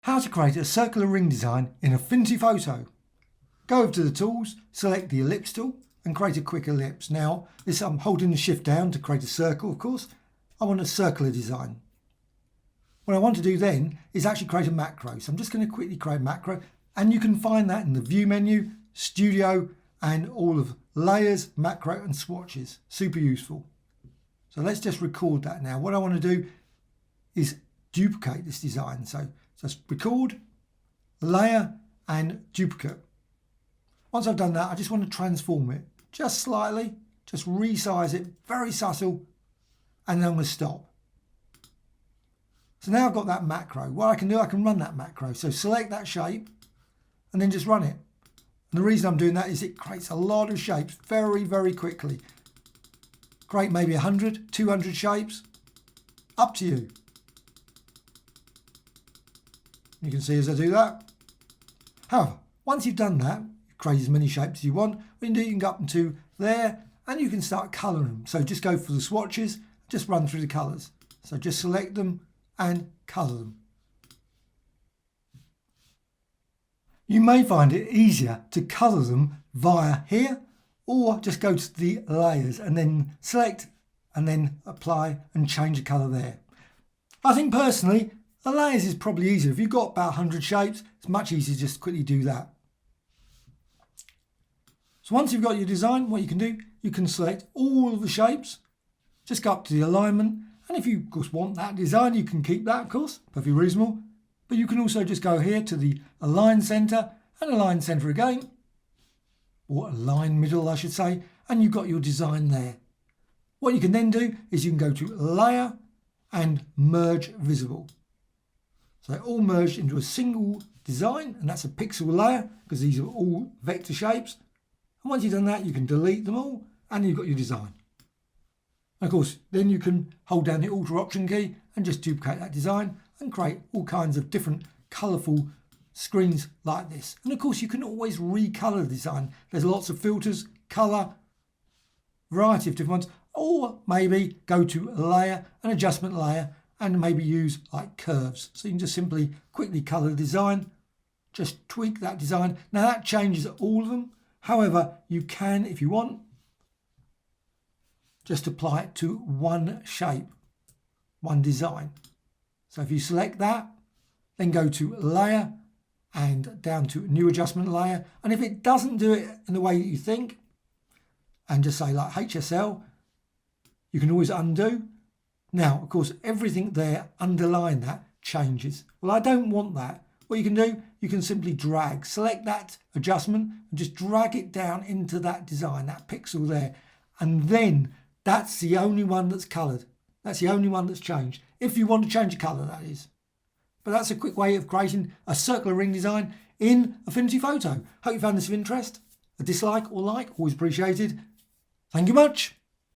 How to create a circular ring design in Affinity Photo. Go over to the tools, select the ellipse tool and create a quick ellipse. Now I'm holding the shift down to create a circle, of course. I want a circular design. What I want to do then is actually create a macro. So I'm just going to quickly create a macro, and you can find that in the view menu, studio, and all of layers, macro and swatches. Super useful. So let's just record that now. What I want to do is duplicate this design. So just record, layer and duplicate. Once I've done that, I just want to transform it just slightly, just resize it, very subtle, and then I'm going to stop. So now I've got that macro. What I can do, I can run that macro. So select that shape and then just run it. And the reason I'm doing that is it creates a lot of shapes very, very quickly. Create maybe 100, 200 shapes, up to you. You can see as I do that. However, once you've done that, create as many shapes as you want. What you can do, you can go up into there and you can start colouring them. So just go for the swatches, just run through the colours. So just select them and colour them. You may find it easier to colour them via here, or just go to the layers and then select and then apply and change the colour there. I think personally, the layers is probably easier. If you've got about 100 shapes, it's much easier to just quickly do that. So once you've got your design, what you can do, you can select all of the shapes, just go up to the alignment, and if you of course want that design, you can keep that, of course, perfectly reasonable. But you can also just go here to the align center and align center again, or align middle I should say, and you've got your design there. What you can then do is you can go to layer and merge visible. So they're all merged into a single design, and that's a pixel layer because these are all vector shapes. And once you've done that, you can delete them all and you've got your design. And of course, then you can hold down the Alt or Option key and just duplicate that design and create all kinds of different colourful screens like this. And of course, you can always recolour the design. There's lots of filters, colour, variety of different ones, or maybe go to layer, an adjustment layer, and maybe use like curves. So you can just simply quickly colour the design, just tweak that design. Now that changes all of them. However, you can, if you want, just apply it to one shape, one design. So if you select that, then go to layer and down to new adjustment layer. And if it doesn't do it in the way that you think, and just say like HSL, you can always undo. Now, of course, everything there, underline that, changes. Well, I don't want that. What you can do, you can simply drag, select that adjustment and just drag it down into that design, that pixel there. And then that's the only one that's coloured. That's the only one that's changed. If you want to change the colour, that is. But that's a quick way of creating a circular ring design in Affinity Photo. Hope you found this of interest. A dislike or like, always appreciated. Thank you much.